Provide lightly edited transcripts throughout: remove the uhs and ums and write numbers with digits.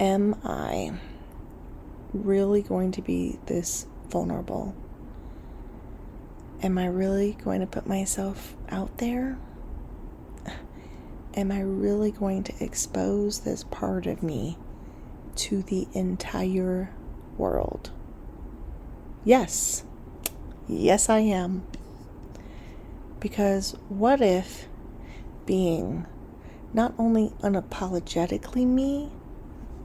Am I really going to be this vulnerable? Am I really going to put myself out there? Am I really going to expose this part of me to the entire world? Yes. Yes, I am. Because what if being not only unapologetically me,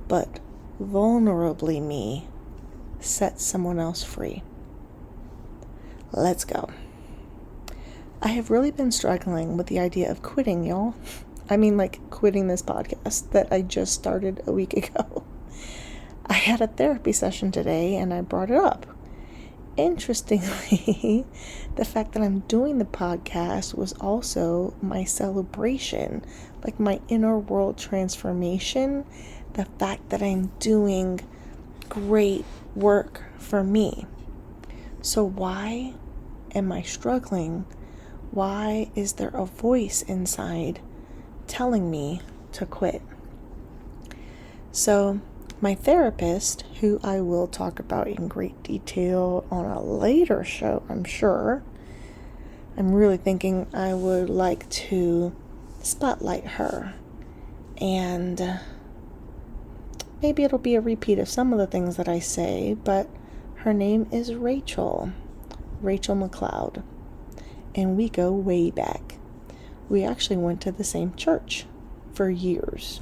but vulnerably me sets someone else free? Let's go. I have really been struggling with the idea of quitting, y'all. I mean, like quitting this podcast that I just started a week ago. I had a therapy session today and I brought it up. Interestingly, the fact that I'm doing the podcast was also my celebration, like my inner world transformation, the fact that I'm doing great work for me. So why am I struggling? Why is there a voice inside telling me to quit? So my therapist, who I will talk about in great detail on a later show, I'm sure. I'm really thinking I would like to spotlight her. And maybe it'll be a repeat of some of the things that I say, but her name is Rachelle McCloud. And we go way back. We actually went to the same church for years.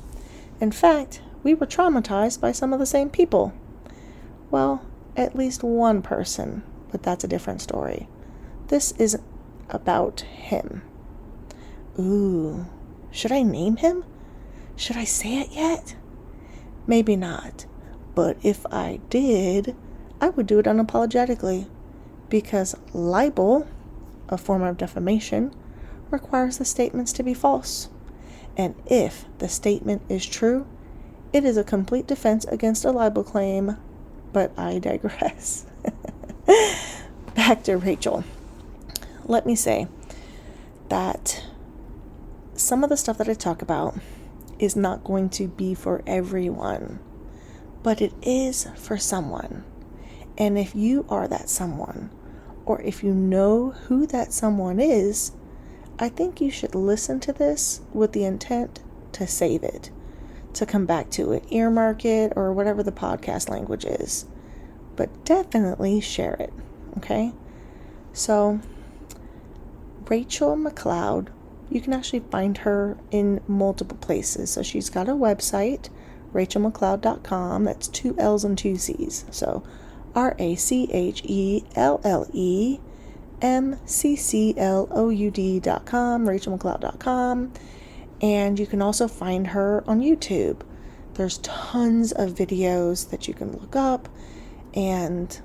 In fact, we were traumatized by some of the same people. Well, at least one person, but that's a different story. This is about him. Ooh, should I name him? Should I say it yet? Maybe not. But if I did, I would do it unapologetically. Because libel, a form of defamation, requires the statements to be false. And if the statement is true, it is a complete defense against a libel claim, but I digress. Back to Rachelle. Let me say that some of the stuff that I talk about is not going to be for everyone, but it is for someone. And if you are that someone, or if you know who that someone is, I think you should listen to this with the intent to save it, to come back to it, earmark it, or whatever the podcast language is. But definitely share it, okay? So, Rachelle McCloud, you can actually find her in multiple places. So she's got a website, rachelmccloud.com. That's 2 L's and 2 C's. So RachelleMcCloud.com, rachelmccloud.com. And you can also find her on YouTube. There's tons of videos that you can look up. And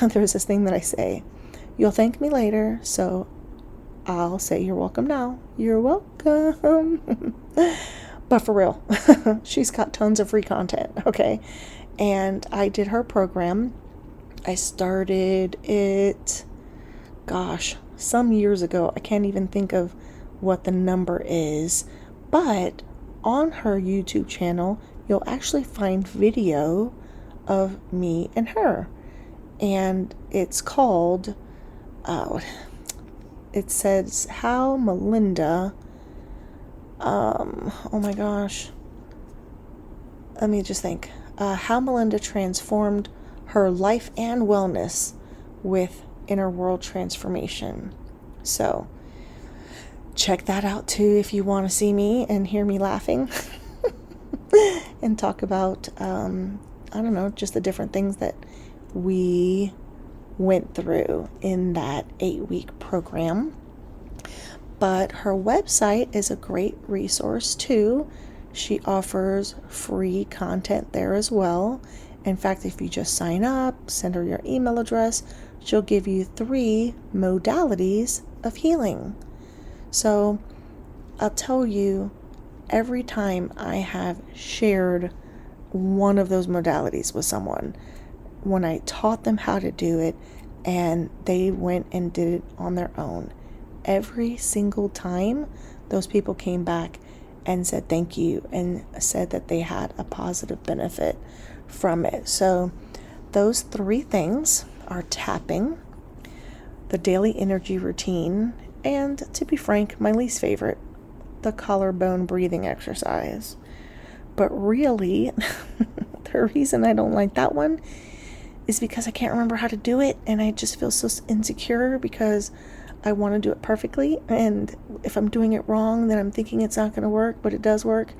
there's this thing that I say, you'll thank me later, so I'll say you're welcome now. You're welcome. But for real, she's got tons of free content, okay? And I did her program. I started it, some years ago. I can't even think of what the number is. But on her YouTube channel, you'll actually find video of me and her. And it's called, it says how Melinda, let me just think. How Melinda transformed her life and wellness with inner world transformation. So check that out too if you want to see me and hear me laughing and talk about, just the different things that we went through in that 8-week program. But her website is a great resource too. She offers free content there as well. In fact, if you just sign up, send her your email address, she'll give you 3 modalities of healing. So I'll tell you, every time I have shared one of those modalities with someone, when I taught them how to do it and they went and did it on their own, every single time those people came back and said thank you and said that they had a positive benefit from it. So those 3 things are tapping, the daily energy routine, and, to be frank, my least favorite, the collarbone breathing exercise. But really, the reason I don't like that one is because I can't remember how to do it, and I just feel so insecure because I want to do it perfectly, and if I'm doing it wrong, then I'm thinking it's not going to work, but it does work,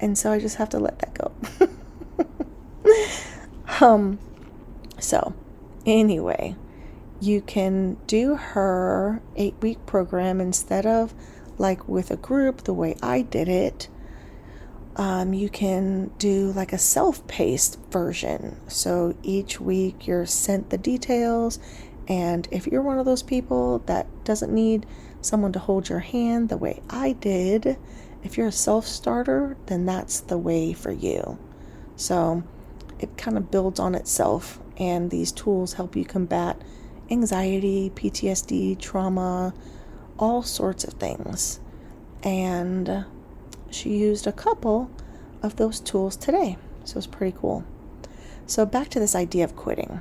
and so I just have to let that go. So anyway, you can do her 8-week program instead of like with a group the way I did it. You can do like a self-paced version. So each week you're sent the details, and if you're one of those people that doesn't need someone to hold your hand the way I did, if you're a self-starter, then that's the way for you. So it kind of builds on itself, and these tools help you combat anxiety, PTSD, trauma, all sorts of things. And she used a couple of those tools today, so it's pretty cool. So back to this idea of quitting.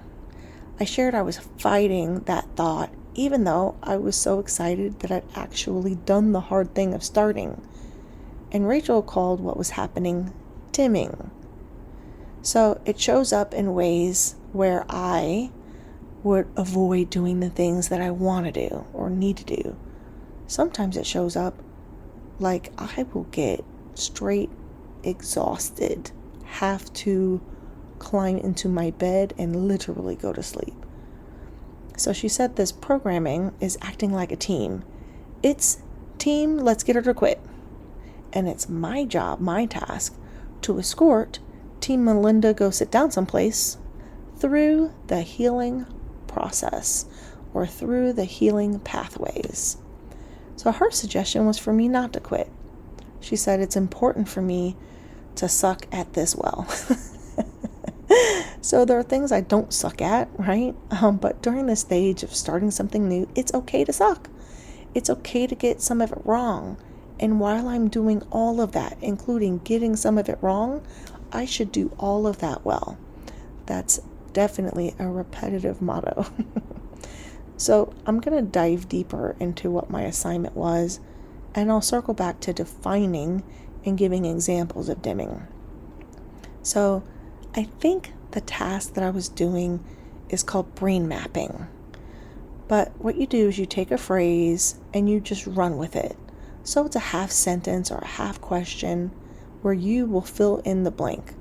I shared I was fighting that thought, even though I was so excited that I'd actually done the hard thing of starting. And Rachel called what was happening dimming. So it shows up in ways where I would avoid doing the things that I want to do or need to do. Sometimes it shows up like I will get straight exhausted, have to climb into my bed and literally go to sleep. So she said this programming is acting like a team. It's team, let's get her to quit. And it's my job, my task, to escort Team Melinda go sit down someplace through the healing process or through the healing pathways. So her suggestion was for me not to quit. She said it's important for me to suck at this well. So there are things I don't suck at, right? But during the stage of starting something new, it's okay to suck. It's okay to get some of it wrong. And while I'm doing all of that, including getting some of it wrong, I should do all of that well. That's definitely a repetitive motto. So I'm going to dive deeper into what my assignment was, and I'll circle back to defining and giving examples of dimming. So I think the task that I was doing is called brain mapping. But what you do is you take a phrase and you just run with it. So it's a half sentence or a half question where you will fill in the blank.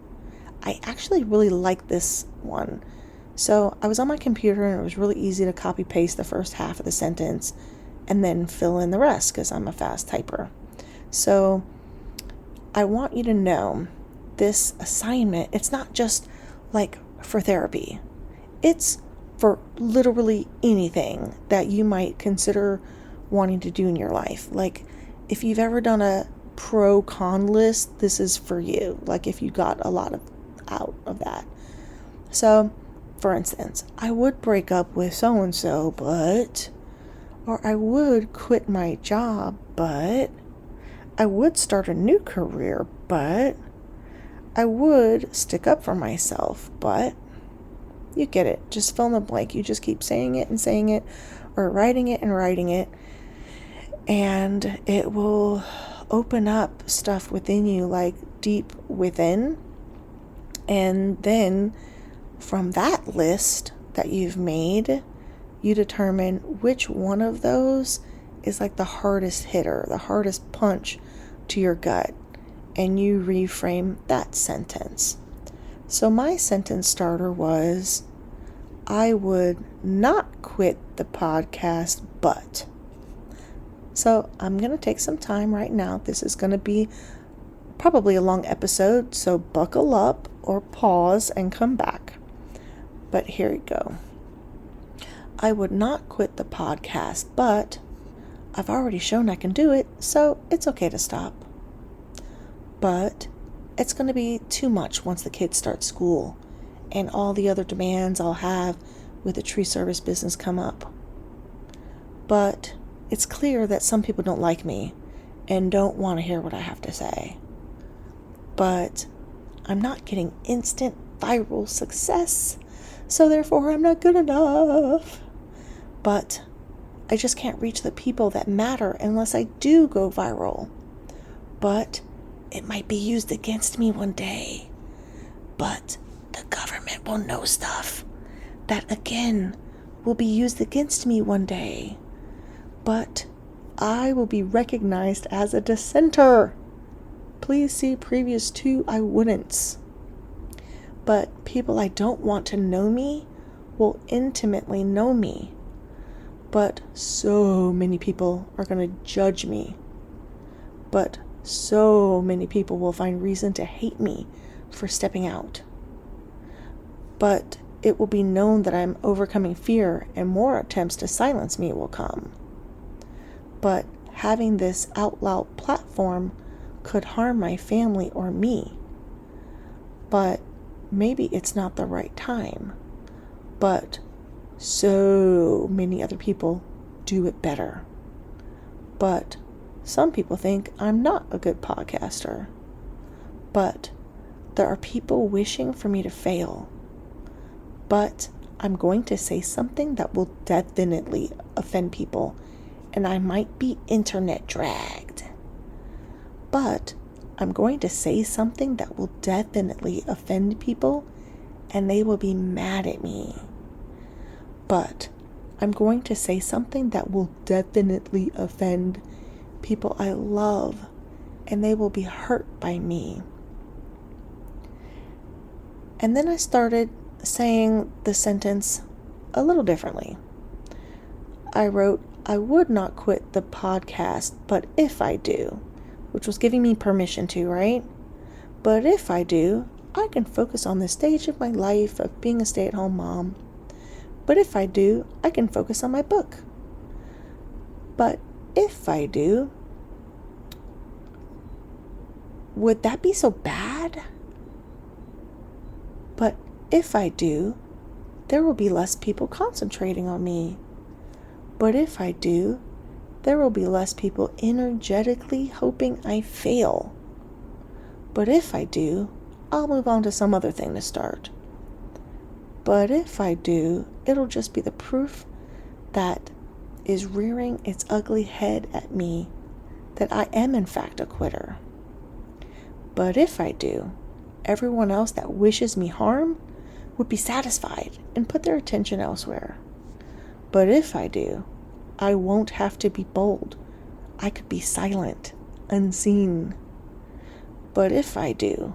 I actually really like this one. So I was on my computer and it was really easy to copy paste the first half of the sentence and then fill in the rest because I'm a fast typer. So I want you to know this assignment, it's not just like for therapy. It's for literally anything that you might consider wanting to do in your life. Like if you've ever done a pro-con list, this is for you. Like if you got a lot out of that. So for instance, I would break up with so-and-so, but, or I would quit my job, but, I would start a new career, but, I would stick up for myself, but, you get it. Just fill in the blank. You just keep saying it, or writing it, and it will open up stuff within you, like deep within, and then from that list that you've made, you determine which one of those is like the hardest hitter, the hardest punch to your gut, and you reframe that sentence. So my sentence starter was, I would not quit the podcast, but. So I'm going to take some time right now. This is going to be probably a long episode, so buckle up or pause and come back. But here you go. I would not quit the podcast, but I've already shown I can do it, so it's okay to stop. But it's going to be too much once the kids start school and all the other demands I'll have with the tree service business come up. But it's clear that some people don't like me, and don't want to hear what I have to say. But I'm not getting instant viral success, so therefore I'm not good enough. But I just can't reach the people that matter unless I do go viral. But it might be used against me one day. But the government will know stuff that again will be used against me one day. But I will be recognized as a dissenter. Please see previous 2 I wouldn'ts. But people I don't want to know me will intimately know me. But so many people are going to judge me. But so many people will find reason to hate me for stepping out. But it will be known that I'm overcoming fear and more attempts to silence me will come. But having this out loud platform could harm my family or me. But maybe it's not the right time. But so many other people do it better. But some people think I'm not a good podcaster. But there are people wishing for me to fail. But I'm going to say something that will definitely offend people, and I might be internet dragged. But I'm going to say something that will definitely offend people, and they will be mad at me. But I'm going to say something that will definitely offend people I love, and they will be hurt by me. And then I started saying the sentence a little differently. I wrote, I would not quit the podcast, but if I do, which was giving me permission to, right? But if I do, I can focus on the stage of my life of being a stay-at-home mom. But if I do, I can focus on my book. But if I do, would that be so bad? But if I do, there will be less people concentrating on me. But if I do, there will be less people energetically hoping I fail. But if I do, I'll move on to some other thing to start. But if I do, it'll just be the proof that is rearing its ugly head at me that I am in fact a quitter. But if I do, everyone else that wishes me harm would be satisfied and put their attention elsewhere. But if I do, I won't have to be bold. I could be silent, unseen. But if I do,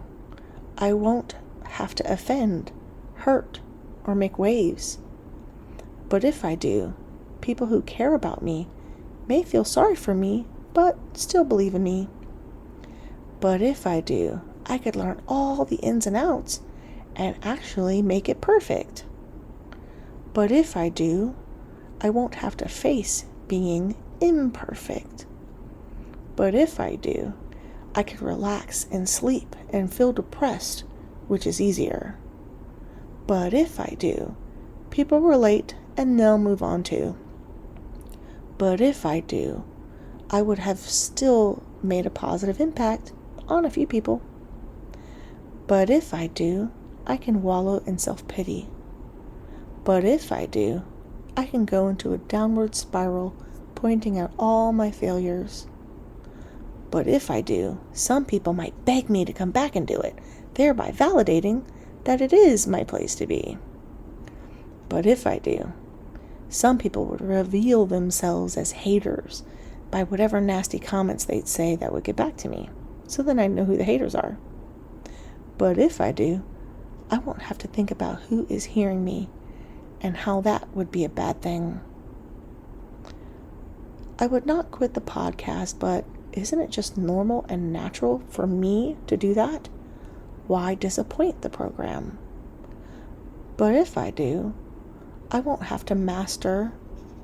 I won't have to offend, hurt, or make waves. But if I do, people who care about me may feel sorry for me, but still believe in me. But if I do, I could learn all the ins and outs and actually make it perfect. But if I do, I won't have to face being imperfect. But if I do, I could relax and sleep and feel depressed, which is easier. But if I do, people relate and they'll move on too. But if I do, I would have still made a positive impact on a few people. But if I do, I can wallow in self-pity. But if I do, I can go into a downward spiral, pointing out all my failures. But if I do, some people might beg me to come back and do it, thereby validating that it is my place to be. But if I do, some people would reveal themselves as haters by whatever nasty comments they'd say that would get back to me, so then I'd know who the haters are. But if I do, I won't have to think about who is hearing me and how that would be a bad thing. I would not quit the podcast, but isn't it just normal and natural for me to do that? Why disappoint the program? But if I do, I won't have to master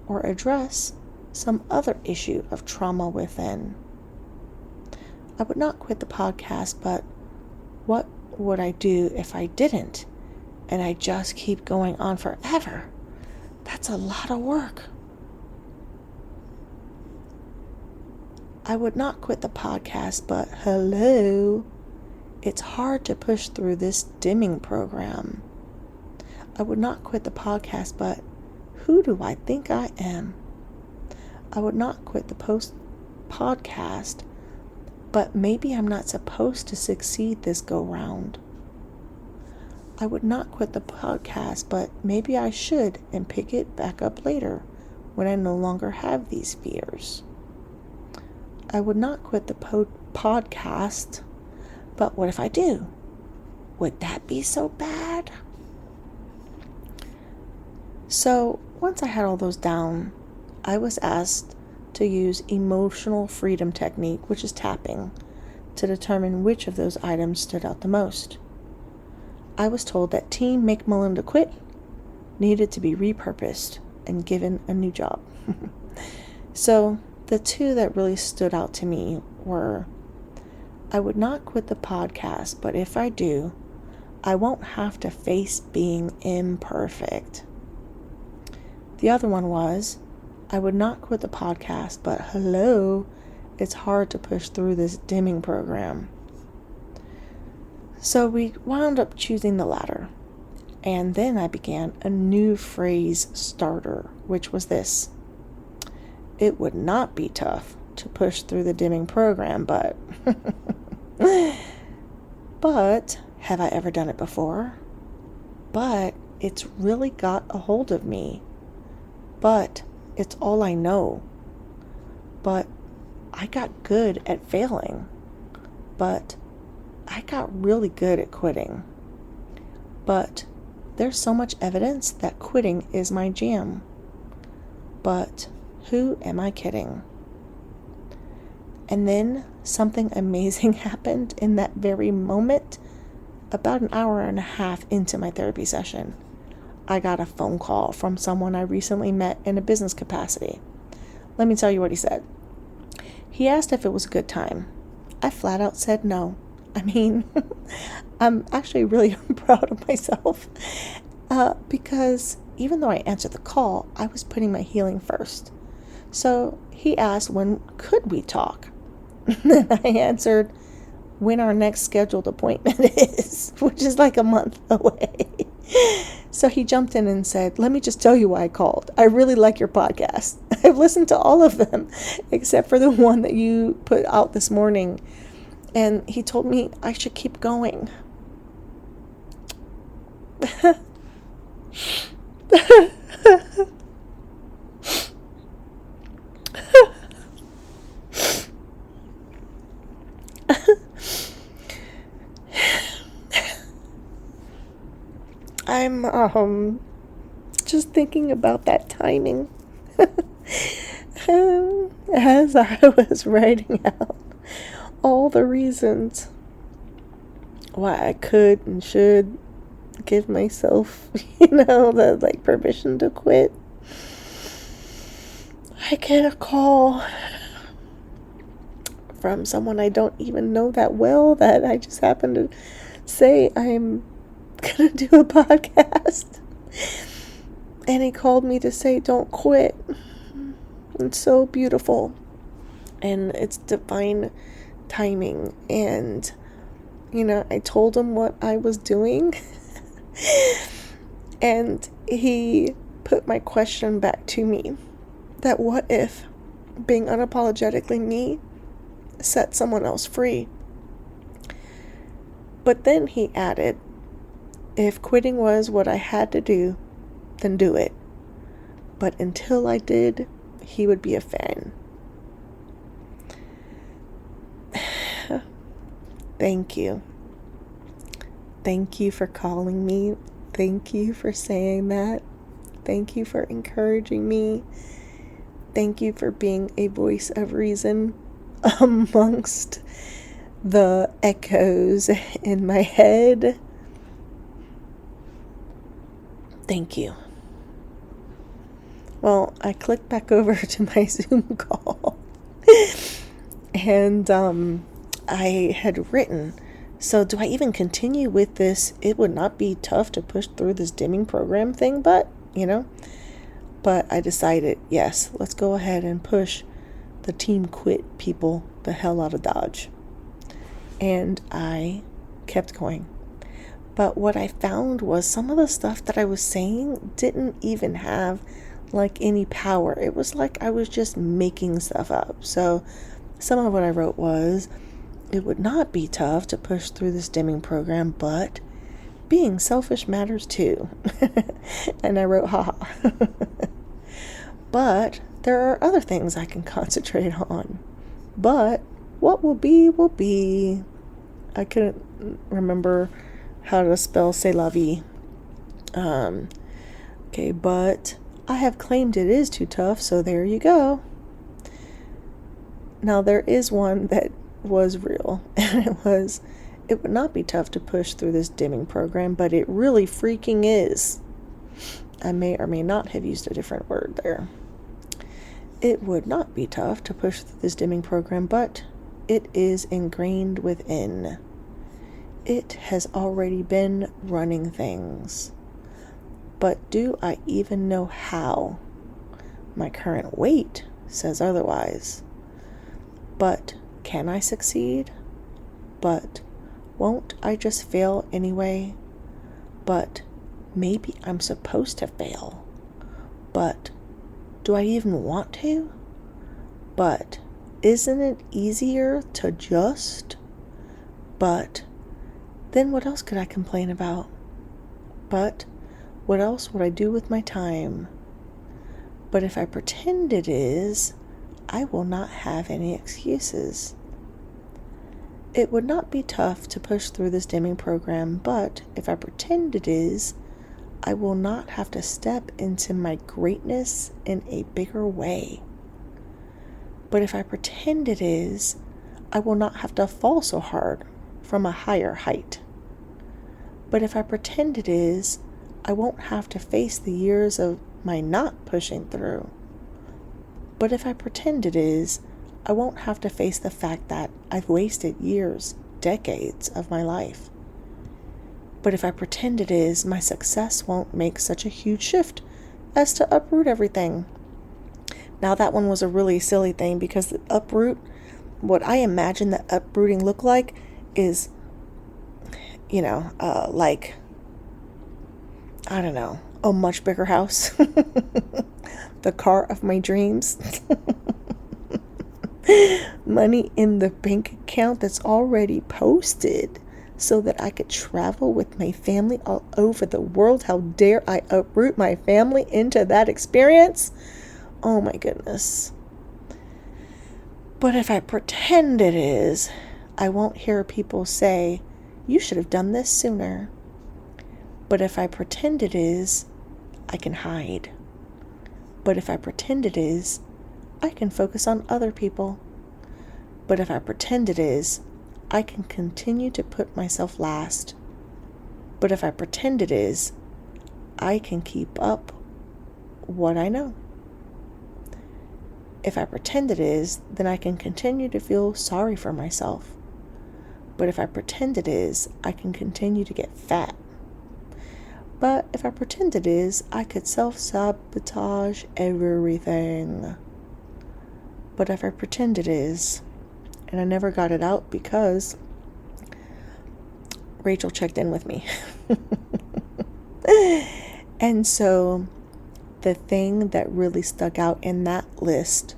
or address some other issue of trauma within. I would not quit the podcast, but what would I do if I didn't and I just keep going on forever? That's a lot of work. I would not quit the podcast, but hello, it's hard to push through this dimming program. I would not quit the podcast, but who do I think I am? I would not quit the podcast, but maybe I'm not supposed to succeed this go round. I would not quit the podcast, but maybe I should and pick it back up later when I no longer have these fears. I would not quit the podcast, but what if I do? Would that be so bad? So once I had all those down, I was asked to use emotional freedom technique, which is tapping, to determine which of those items stood out the most. I was told that Team Make Melinda Quit needed to be repurposed and given a new job. So the two that really stood out to me were, I would not quit the podcast, but if I do, I won't have to face being imperfect. The other one was, I would not quit the podcast, but hello, it's hard to push through this dimming program. So we wound up choosing the latter. And then I began a new phrase starter, which was this. It would not be tough to push through the dimming program, but have I ever done it before? But it's really got a hold of me. But it's all I know. But I got good at failing. But I got really good at quitting. But there's so much evidence that quitting is my jam. But who am I kidding? And then something amazing happened in that very moment. About an hour and a half into my therapy session, I got a phone call from someone I recently met in a business capacity. Let me tell you what he said. He asked if it was a good time. I flat out said no. I mean, I'm actually really proud of myself because even though I answered the call, I was putting my healing first. So he asked, when could we talk? And I answered, when our next scheduled appointment is, which is like a month away. So he jumped in and said, let me just tell you why I called. I really like your podcast. I've listened to all of them, except for the one that you put out this morning. And he told me I should keep going. I'm just thinking about that timing as I was writing out all the reasons why I could and should give myself, the permission to quit. I get a call from someone I don't even know that well that I just happened to say I'm gonna do a podcast, and he called me to say don't quit. It's so beautiful, and it's divine timing. And I told him what I was doing and he put my question back to me, that what if being unapologetically me set someone else free? But then he added, if quitting was what I had to do, then do it. But until I did, he would be a fan. Thank you. Thank you for calling me. Thank you for saying that. Thank you for encouraging me. Thank you for being a voice of reason amongst the echoes in my head. Thank you. Well, I clicked back over to my Zoom call and I had written, so do I even continue with this? It would not be tough to push through this dimming program thing, but I decided, yes, let's go ahead and push the team quit people the hell out of Dodge. And I kept going. But what I found was some of the stuff that I was saying didn't even have like any power. It was like I was just making stuff up. So some of what I wrote was, it would not be tough to push through this dimming program, but being selfish matters too. And I wrote, haha. But there are other things I can concentrate on. But what will be, will be. I couldn't remember how to spell c'est la vie. Okay, but I have claimed it is too tough, so there you go. Now there is one that was real, and it would not be tough to push through this dimming program, but it really freaking is. I may or may not have used a different word there. It would not be tough to push through this dimming program, but it is ingrained within. It has already been running things. But do I even know how? My current weight says otherwise. But can I succeed? But won't I just fail anyway? But maybe I'm supposed to fail. But do I even want to? But isn't it easier to just? But then what else could I complain about? But what else would I do with my time? But if I pretend it is, I will not have any excuses. It would not be tough to push through this dimming program, but if I pretend it is, I will not have to step into my greatness in a bigger way. But if I pretend it is, I will not have to fall so hard from a higher height. But if I pretend it is, I won't have to face the years of my not pushing through. But if I pretend it is, I won't have to face the fact that I've wasted years, decades of my life. But if I pretend it is, my success won't make such a huge shift as to uproot everything. Now that one was a really silly thing, because the uproot, what I imagine that uprooting look like is, like, I don't know, a much bigger house. The car of my dreams. Money in the bank account that's already posted so that I could travel with my family all over the world. How dare I uproot my family into that experience? Oh my goodness. But if I pretend it is, I won't hear people say, you should have done this sooner. But if I pretend it is, I can hide. But if I pretend it is, I can focus on other people. But if I pretend it is, I can continue to put myself last. But if I pretend it is, I can keep up what I know. If I pretend it is, then I can continue to feel sorry for myself. But if I pretend it is, I can continue to get fat. But if I pretend it is, I could self-sabotage everything. But if I pretend it is, and I never got it out because Rachel checked in with me. And so the thing that really stuck out in that list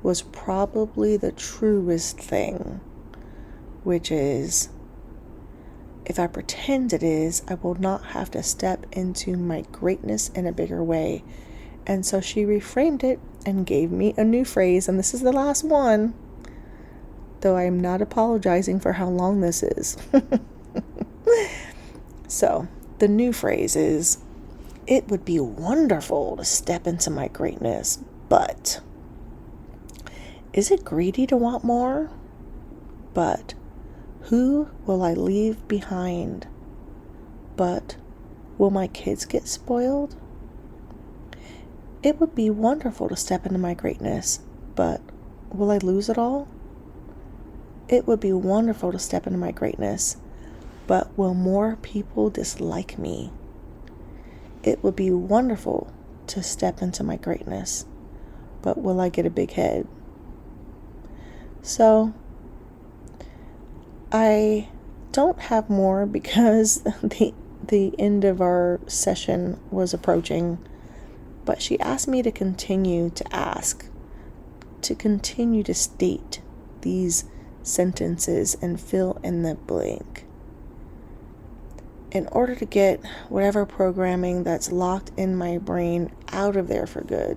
was probably the truest thing, which is, if I pretend it is, I will not have to step into my greatness in a bigger way. And so she reframed it and gave me a new phrase, and this is the last one, though I am not apologizing for how long this is. So, the new phrase is, it would be wonderful to step into my greatness, but is it greedy to want more? But who will I leave behind? But will my kids get spoiled? It would be wonderful to step into my greatness, but will I lose it all? It would be wonderful to step into my greatness, but will more people dislike me? It would be wonderful to step into my greatness, but will I get a big head? So I don't have more because the end of our session was approaching, but she asked me to continue to ask, to continue to state these sentences and fill in the blank in order to get whatever programming that's locked in my brain out of there for good.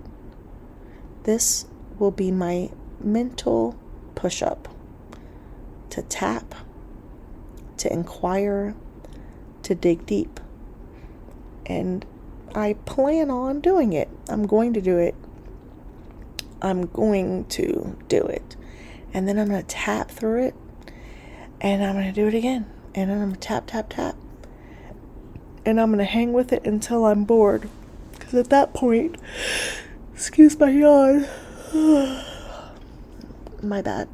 This will be my mental push-up to tap, to inquire, to dig deep. And I plan on doing it. I'm going to do it. I'm going to do it. And then I'm going to tap through it. And I'm going to do it again. And then I'm going to tap, tap, tap. And I'm going to hang with it until I'm bored. Because at that point, excuse my yawn. My bad.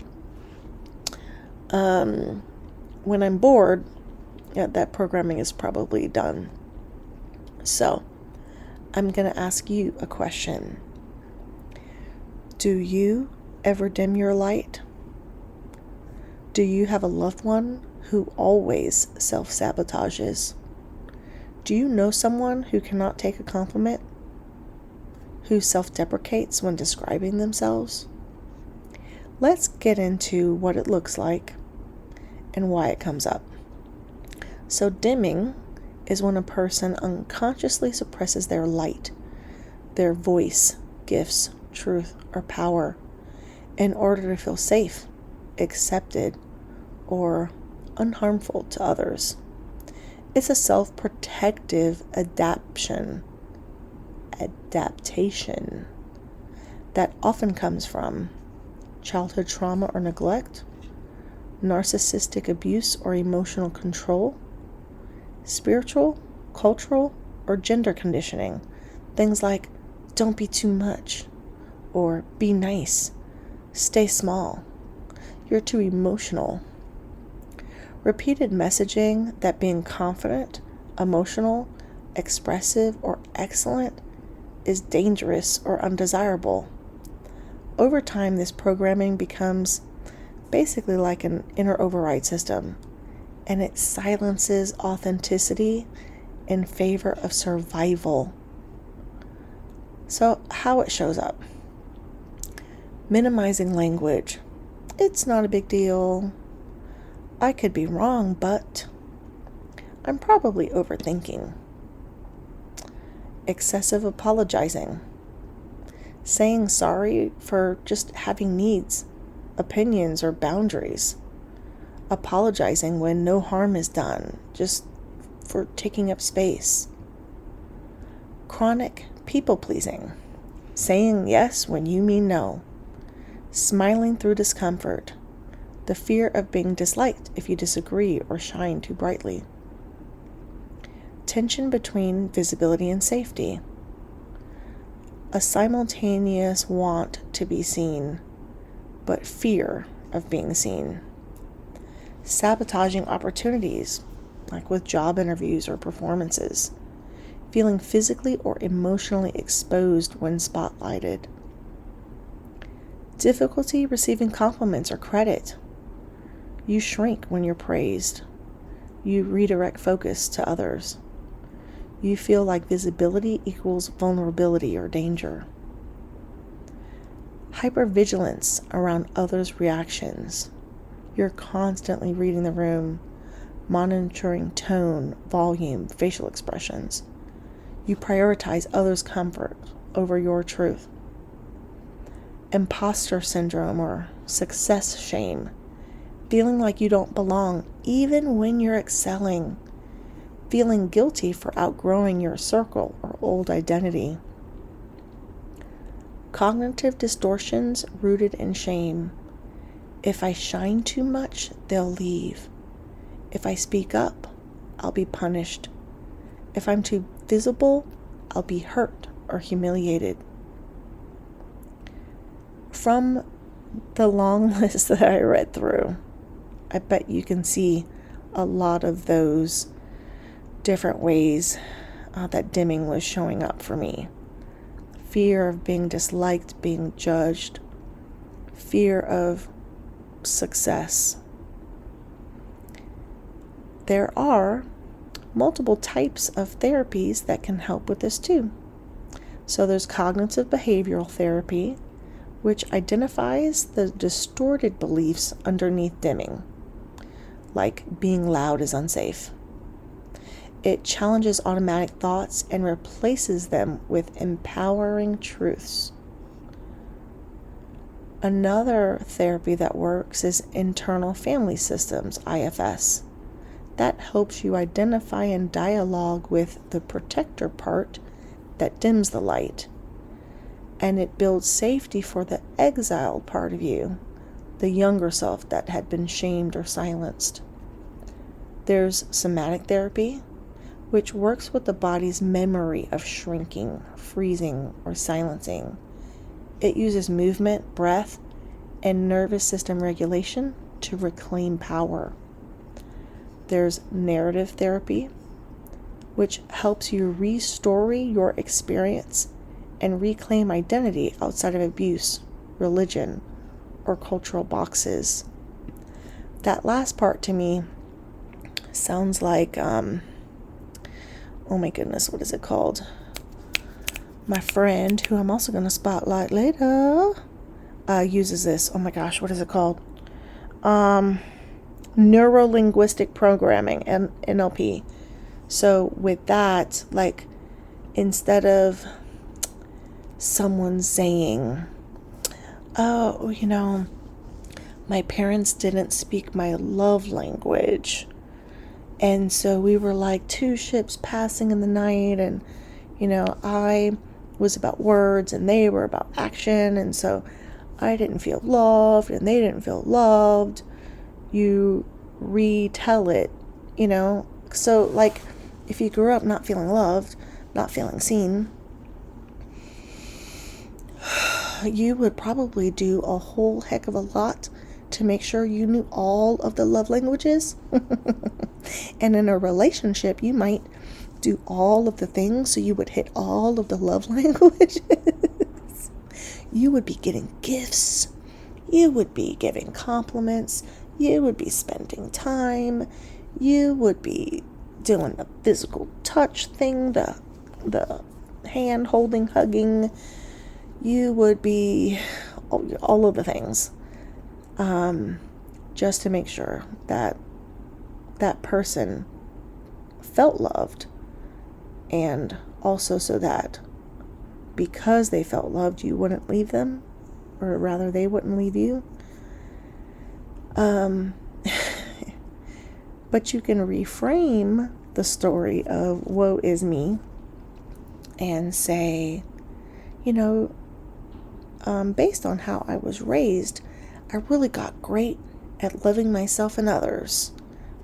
When I'm bored, that programming is probably done. So, I'm going to ask you a question. Do you ever dim your light? Do you have a loved one who always self-sabotages? Do you know someone who cannot take a compliment? Who self-deprecates when describing themselves? Let's get into what it looks like and why it comes up. So dimming is when a person unconsciously suppresses their light, their voice, gifts, truth, or power in order to feel safe, accepted, or unharmful to others. It's a self-protective adaptation that often comes from childhood trauma or neglect, narcissistic abuse or emotional control, spiritual, cultural, or gender conditioning. Things like, don't be too much, or be nice, stay small, you're too emotional. Repeated messaging that being confident, emotional, expressive, or excellent is dangerous or undesirable. Over time, this programming becomes basically like an inner override system, and it silences authenticity in favor of survival. So, how it shows up? Minimizing language. It's not a big deal. I could be wrong, but I'm probably overthinking. Excessive apologizing. Saying sorry for just having needs, opinions, or boundaries. Apologizing when no harm is done, just for taking up space. Chronic people-pleasing. Saying yes when you mean no. Smiling through discomfort. The fear of being disliked if you disagree or shine too brightly. Tension between visibility and safety. A simultaneous want to be seen, but fear of being seen. Sabotaging opportunities, like with job interviews or performances. Feeling physically or emotionally exposed when spotlighted. Difficulty receiving compliments or credit. You shrink when you're praised. You redirect focus to others. You feel like visibility equals vulnerability or danger. Hypervigilance around others' reactions. You're constantly reading the room, monitoring tone, volume, facial expressions. You prioritize others' comfort over your truth. Imposter syndrome or success shame. Feeling like you don't belong even when you're excelling. Feeling guilty for outgrowing your circle or old identity. Cognitive distortions rooted in shame. If I shine too much, they'll leave. If I speak up, I'll be punished. If I'm too visible, I'll be hurt or humiliated. From the long list that I read through, I bet you can see a lot of those different ways that dimming was showing up for me. Fear of being disliked, being judged. Fear of success. There are multiple types of therapies that can help with this too. So there's cognitive behavioral therapy, which identifies the distorted beliefs underneath dimming, like being loud is unsafe. It challenges automatic thoughts and replaces them with empowering truths. Another therapy that works is internal family systems, IFS. That helps you identify and dialogue with the protector part that dims the light. And it builds safety for the exiled part of you, the younger self that had been shamed or silenced. There's somatic therapy, which works with the body's memory of shrinking, freezing, or silencing. It uses movement, breath, and nervous system regulation to reclaim power. There's narrative therapy, which helps you restory your experience and reclaim identity outside of abuse, religion, or cultural boxes. That last part to me sounds like, oh my goodness, what is it called? My friend, who I'm also going to spotlight later, uses this. Oh my gosh, what is it called? Neuro-linguistic programming, and NLP. So with that, like, instead of someone saying, oh, my parents didn't speak my love language, and so we were like two ships passing in the night, and I was about words and they were about action, and so I didn't feel loved and they didn't feel loved. You retell it, so like, if you grew up not feeling loved, not feeling seen, you would probably do a whole heck of a lot to make sure you knew all of the love languages. And in a relationship, you might do all of the things so you would hit all of the love languages. You would be getting gifts. You would be giving compliments. You would be spending time. You would be doing the physical touch thing, the hand holding, hugging. You would be all of the things, just to make sure that that person felt loved, and also so that because they felt loved, you wouldn't leave them, or rather they wouldn't leave you. But you can reframe the story of woe is me and say, based on how I was raised, I really got great at loving myself and others,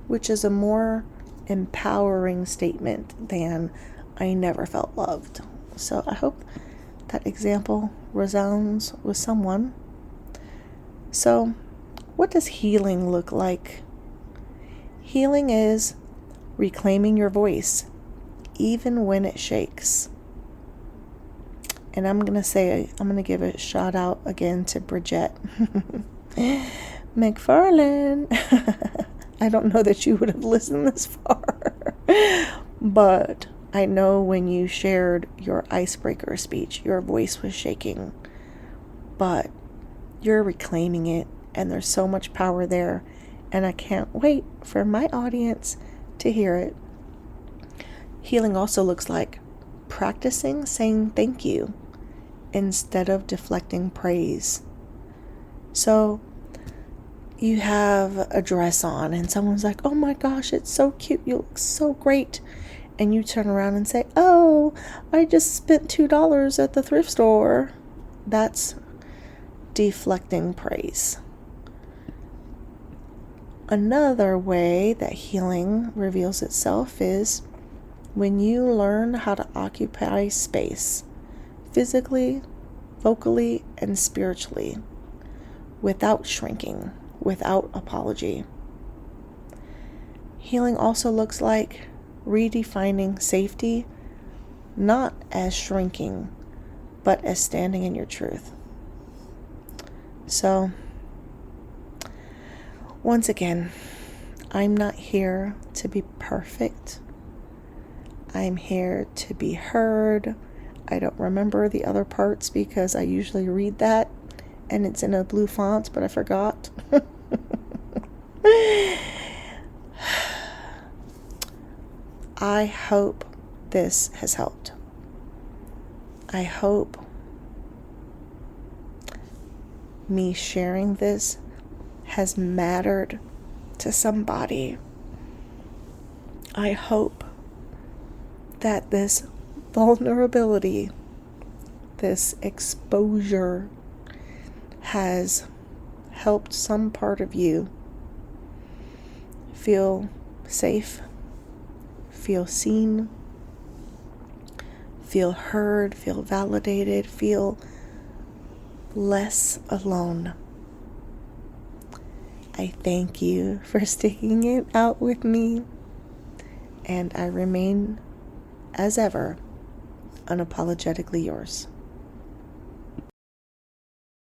which is a more empowering statement than I never felt loved. So I hope that example resounds with someone. So what does healing look like? Healing is reclaiming your voice, even when it shakes. And I'm going to give a shout out again to Bridget McFarlane. I don't know that you would have listened this far, but I know when you shared your icebreaker speech, your voice was shaking, but you're reclaiming it, and there's so much power there, and I can't wait for my audience to hear it. Healing also looks like practicing saying thank you instead of deflecting praise. So you have a dress on and someone's like, oh my gosh, it's so cute, you look so great. And you turn around and say, oh, I just spent $2 at the thrift store. That's deflecting praise. Another way that healing reveals itself is when you learn how to occupy space, physically, vocally, and spiritually, without shrinking, without apology. Healing also looks like redefining safety, not as shrinking, but as standing in your truth. So, Once again, I'm not here to be perfect. I'm here to be heard. I don't remember the other parts because I usually read that and it's in a blue font, but I forgot. I hope this has helped. I hope me sharing this has mattered to somebody. I hope that this vulnerability, this exposure has helped some part of you feel safe, feel seen, feel heard, feel validated, feel less alone. I thank you for sticking it out with me, and I remain, as ever, unapologetically yours.